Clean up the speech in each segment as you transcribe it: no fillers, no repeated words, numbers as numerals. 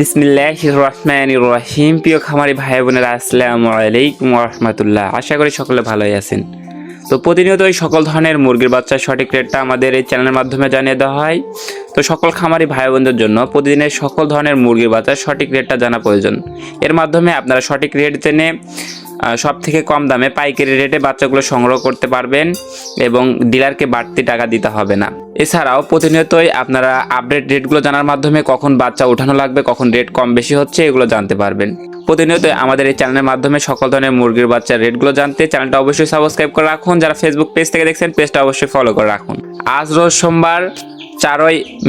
বিসমিল্লাহির রহমানির রহিম। প্রিয় খামারি ভাই বোনেরা, আসসালামু আলাইকুম ওয়া রাহমাতুল্লাহ। আশা করি সকলে ভালোই আছেন। তো প্রতিনিয়ত এই সকল ধরনের মুরগির বাচ্চার সঠিক রেটটা আমাদের এই চ্যানেলের মাধ্যমে জানিয়ে দেওয়া হয়। তো সকল খামারি ভাই বোনদের জন্য প্রতিদিনের সকল ধরনের মুরগির বাচ্চার সঠিক রেটটা জানা প্রয়োজন। এর মাধ্যমে আপনারা সঠিক রেট জেনে সব থেকে কম দামে পাইকারি রেটে বাচ্চাগুলো সংগ্রহ করতে পারবেন এবং ডিলারকে বাড়তি টাকা দিতে হবে না। এছাড়াও প্রতিনিয়তই আপনারা আপডেট রেটগুলো জানার মাধ্যমে কখন বাচ্চা উঠানো লাগবে, কখন রেট কম বেশি হচ্ছে, এগুলো জানতে পারবেন। প্রতিনিয়ত আমাদের এই চ্যানেলের মাধ্যমে সকল ধরনের মুরগির বাচ্চার রেটগুলো জানতে চ্যানেলটা অবশ্যই সাবস্ক্রাইব করে রাখুন। যারা ফেসবুক পেজ থেকে দেখছেন পেজটা অবশ্যই ফলো করে রাখুন। আজ রোজ সোমবার 4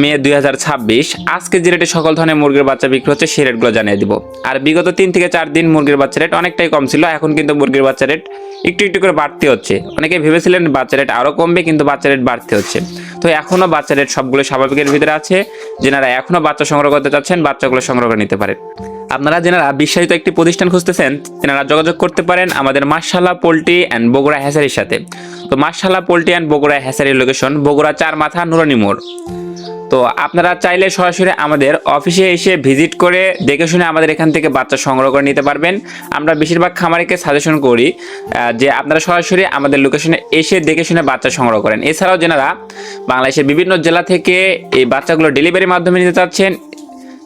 মে 2026। আজকে যে রেটে সকল ধরনের মুরগির বাচ্চা বিক্রি হচ্ছে সেই রেটগুলো জানিয়ে দিব। আর বিগত 3 থেকে 4 দিন মুরগির বাচ্চা রেট অনেকটাই কম ছিল, এখন কিন্তু মুরগির বাচ্চা রেট একটু একটু করে বাড়তে হচ্ছে। অনেকে ভেবেছিলেন বাচ্চা রেট আরও কমবে, কিন্তু বাচ্চা রেট বাড়তে হচ্ছে। তো এখনও বাচ্চা রেট সবগুলো স্বাভাবিকের ভিতরে আছে। যেনারা এখনও বাচ্চা সংগ্রহ করতে চাচ্ছেন বাচ্চাগুলো সংগ্রহ করে নিতে পারেন। আপনারা যেনারা বিশ্বাসিত একটি প্রতিষ্ঠান খুঁজতেছেন তেনারা যোগাযোগ করতে পারেন আমাদের মাশাআল্লাহ পোল্ট্রি অ্যান্ড বগুড়া হ্যাচারির সাথে। তো মাশাআল্লাহ পোল্ট্রি অ্যান্ড বগুড়া হ্যাচারির লোকেশন বগুড়া 4 মাথা নুরানি মোড়। তো আপনারা চাইলে সরাসরি আমাদের অফিসে এসে ভিজিট করে দেখে শুনে আমাদের এখান থেকে বাচ্চা সংগ্রহ করে নিতে পারবেন। আমরা বেশিরভাগ খামারিকে সাজেশন করি যে আপনারা সরাসরি আমাদের লোকেশনে এসে দেখে শুনে বাচ্চা সংগ্রহ করেন। এছাড়াও যেনারা বাংলাদেশের বিভিন্ন জেলা থেকে এই বাচ্চাগুলো ডেলিভারির মাধ্যমে নিতে চাচ্ছেন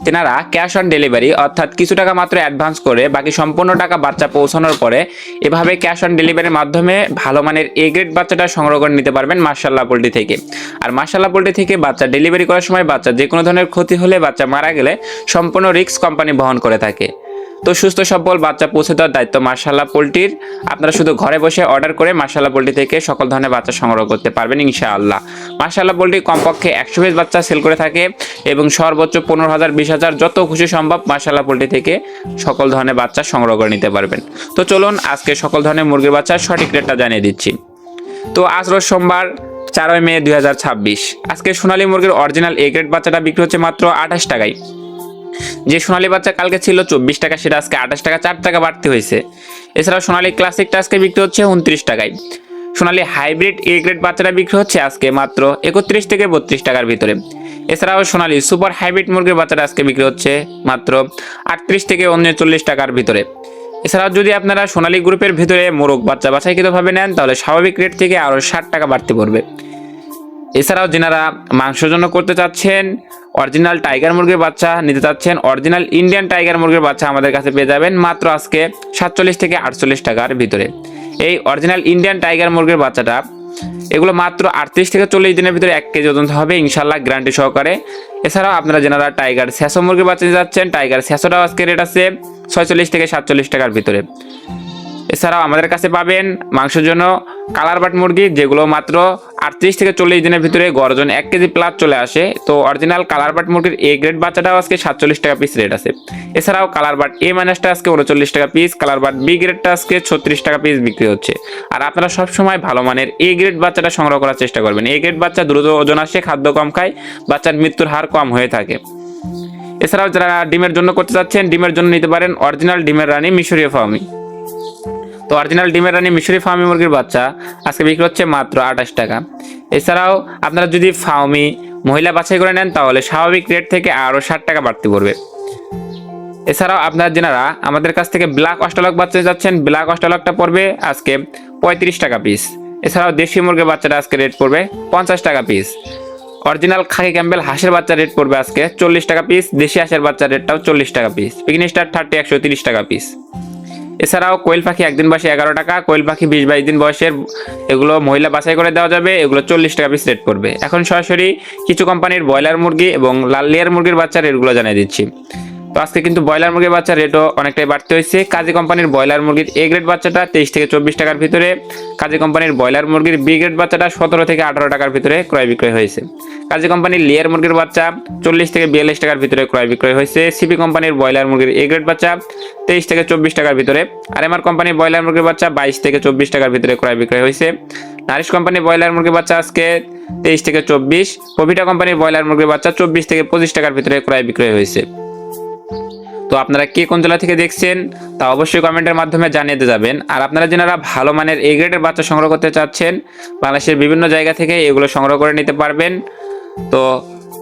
তেনারা ক্যাশ অন ডেলিভারি অর্থাৎ কিছু টাকা মাত্র অ্যাডভান্স করে বাকি সম্পূর্ণ টাকা বাচ্চা পৌঁছানোর পরে এভাবে ক্যাশ অন ডেলিভারির মাধ্যমে ভালো মানের এ গ্রেড বাচ্চাটা সংগ্রহ করে নিতে পারবেন মাশাআল্লাহ পোল্ট্রি থেকে। আর মাশাআল্লাহ পোল্ট্রি থেকে বাচ্চা ডেলিভারি করার সময় বাচ্চা যে কোনো ধরনের ক্ষতি হলে, বাচ্চা মারা গেলে সম্পূর্ণ রিস্ক কোম্পানি বহন করে থাকে। তো সুস্থ সবল বাচ্চা পৌঁছে দেওয়ার দায়িত্ব মাশাআল্লাহ পোল্ট্রির। আপনারা শুধু ঘরে বসে অর্ডার করে মাশাআল্লাহ পোল্ট্রি থেকে সকল ধরনের বাচ্চা সংগ্রহ করতে পারবেন ইনশাআল্লাহ। মাশাআল্লাহ পোল্ট্রি কমপক্ষে 100 পিস বাচ্চা সেল করে থাকে এবং সর্বোচ্চ 15,000 20,000 যত খুশি সম্ভব মাশাআল্লাহ পোল্ট্রি থেকে সকল ধরনের বাচ্চা সংগ্রহ করে নিতে পারবেন। তো চলুন আজকে সকল ধরনের মুরগির বাচ্চার সঠিক রেটটা জানিয়ে দিচ্ছি। তো আজ রোজ সোমবার 4 মে 2026। আজকে সোনালী মুরগির অরিজিনাল এ গ্রেড বাচ্চাটা বিক্রি হচ্ছে মাত্র 28 টাকায়। যে সোনালী বাচ্চা কালকে ছিল 24 টাকা, সেটা আজকে 28 টাকা, 4 টাকা বাড়তি হয়েছে। এছাড়াও সোনালী ক্লাসিকটা আজকে বিক্রি হচ্ছে 29 টাকায়। সোনালী হাইব্রিড এ গ্রেড বাচ্চাটা বিক্রি হচ্ছে আজকে মাত্র 31 থেকে 32 টাকার ভিতরে। এছাড়াও সোনালী সুপার হাইব্রিড মুরগির বাচ্চাটা আজকে বিক্রি হচ্ছে মাত্র 38 থেকে 39 টাকার ভিতরে। এছাড়াও যদি আপনারা সোনালী গ্রুপের ভিতরে মোরগ বাচ্চা বাছাইকৃতভাবে নেন তাহলে স্বাভাবিক রেট থেকে আরও 60 টাকা বাড়তি পড়বে। এছাড়াও যেনারা মাংসের জন্য করতে চাচ্ছেন, অরিজিনাল টাইগার মুরগির বাচ্চা নিতে চাচ্ছেন, অরিজিনাল ইন্ডিয়ান টাইগার মুরগির বাচ্চা আমাদের কাছে পেয়ে যাবেন মাত্র আজকে 47 থেকে 48 টাকার ভিতরে। এই অরিজিনাল ইন্ডিয়ান টাইগার মুরগির বাচ্চাটা এগুলো মাত্র 38 থেকে 40 দিনের ভিতরে 1 কেজি ওজন হবে ইনশাল্লাহ, গ্যারান্টি সহকারে। এছাড়াও আপনারা যেনারা টাইগার স্যাসো মুরগির বাচ্চা নিতে যাচ্ছেন, টাইগার স্যাসোটাও আজকে রেট আছে 46 থেকে 47 টাকার ভিতরে। এছাড়াও আমাদের কাছে পাবেন মাংসের জন্য কালার বাট মুরগি, যেগুলো মাত্র 38 থেকে 40 দিনের ভিতরে গড়জন 1 কেজি প্লাস চলে আসে। তো অরিজিনাল কালার বাট মুরগির এ গ্রেড বাচ্চাটাও আজকে 47 টাকা পিস রেট আছে। এছাড়াও কালার বাট এ মাইনাসটা আজকে 39 টাকা পিস, কালার বাট বি গ্রেডটা আজকে 36 টাকা পিস বিক্রি হচ্ছে। আর আপনারা সবসময় ভালো মানের এ গ্রেড বাচ্চাটা সংগ্রহ করার চেষ্টা করবেন। এ গ্রেড বাচ্চা দ্রুত ওজন আসে, খাদ্য কম খায়, বাচ্চার মৃত্যুর হার কম হয়ে থাকে। এছাড়াও যারা ডিমের জন্য করতে চাচ্ছেন, ডিমের জন্য নিতে পারেন অরিজিনাল ডিমের রানী মিশরীয় ফার্মি। তো অরিজিনাল ডিমের রানী মিশরি ফার্মি মুরগির বাচ্চা আজকে বিক্রি হচ্ছে মাত্র 28 টাকা। এছাড়াও আপনারা যদি ফার্মি মহিলা বাছাই করে নেন তাহলে স্বাভাবিক রেট থেকে আরও 60 টাকা বাড়তি পড়বে। এছাড়াও আপনারা যেনারা আমাদের কাছ থেকে ব্ল্যাক অস্ট্রেলক বাচ্চা যাচ্ছেন, ব্ল্যাক অস্ট্রেলকটা পড়বে আজকে 35 টাকা পিস। এছাড়াও দেশি মুরগির বাচ্চাটা আজকে রেট পড়বে 50 টাকা পিস। অরিজিনাল খাকি ক্যাম্বেল হাঁসের বাচ্চা রেট পড়বে আজকে 40 টাকা পিস। দেশি হাঁসের বাচ্চার রেটটাও 40 টাকা পিস। পিকনি স্টার 30 130 টাকা পিস। এছাড়াও কোয়েল পাখি একদিন বয়সে 11 টাকা, কোয়েল পাখি 20-22 দিন বয়সের এগুলো মহিলা বাছাই করে দেওয়া যাবে, এগুলো 40 টাকা পিস রেট পড়বে। এখন সরাসরি কিছু কোম্পানির ব্রয়লার মুরগি এবং লাল লেয়ার মুরগির বাচ্চার রেটগুলো জানিয়ে দিচ্ছি। তো আজকে কিন্তু ব্রয়লার মুরগির বাচ্চার রেটও অনেকটাই বাড়তে হয়েছে। কাজী কোম্পানির ব্রয়লার মুরগির এ গ্রেড বাচ্চাটা 23 থেকে 24 টাকার ভিতরে, কাজী কোম্পানির ব্রয়লার মুরগির বি গ্রেড বাচ্চাটা 17 থেকে 18 টাকার ভিতরে ক্রয় বিক্রয় হয়েছে। কাজী কোম্পানির লেয়ার মুরগির বাচ্চা 40 থেকে 42 টাকার ভিতরে ক্রয় বিক্রয় হয়েছে। সিপি কোম্পানির ব্রয়লার মুরগির এ গ্রেড বাচ্চা 23 থেকে 24 টাকার ভিতরে। আর এমআর কোম্পানির ব্রয়লার মুরগির বাচ্চা 22 থেকে 24 টাকার ভিতরে ক্রয় বিক্রয় হয়েছে। নারিশ কোম্পানির ব্রয়লার মুরগির বাচ্চা আজকে 23 থেকে 24। প্রভিটা কোম্পানির ব্রয়লার মুরগির বাচ্চা 24 থেকে 25 টাকার ভিতরে ক্রয় বিক্রয় হয়েছে। তো আপনারা কে কোন জেলা থেকে দেখছেন তা অবশ্যই কমেন্টের মাধ্যমে জানিয়ে যাবেন। আর আপনারা যারা ভালো মানের এ গ্রেডের বাচ্চা সংগ্রহ করতে চাচ্ছেন বাংলাদেশের বিভিন্ন জায়গা থেকে এগুলো সংগ্রহ করে নিতে পারবেন। তো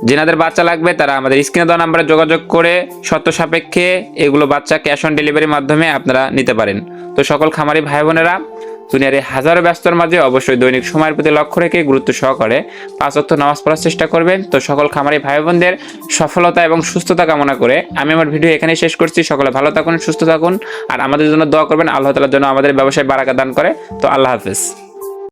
যেনাদের বাচ্চা লাগবে তারা আমাদের স্ক্রিনে দেওয়া নাম্বারে যোগাযোগ করে শর্ত সাপেক্ষে এগুলো বাচ্চা ক্যাশ অন ডেলিভারির মাধ্যমে আপনারা নিতে পারেন। তো সকল খামারি ভাই বোনেরা, দুনিয়ার এই হাজারো ব্যস্ততার মাঝে অবশ্যই দৈনিক সময়ের প্রতি লক্ষ্য রেখে গুরুত্ব সহকারে 5 ওয়াক্ত নামাজ পড়ার চেষ্টা করবেন। তো সকল খামারি ভাই বোনদের সফলতা এবং সুস্থতা কামনা করে আমি আমার ভিডিও এখানে শেষ করছি। সকলে ভালো থাকুন, সুস্থ থাকুন, আর আমাদের জন্য দোয়া করবেন। আল্লাহ তাআলার জন্য আমাদের ব্যবসায় বারাকা দান করে। তো আল্লাহ হাফেজ।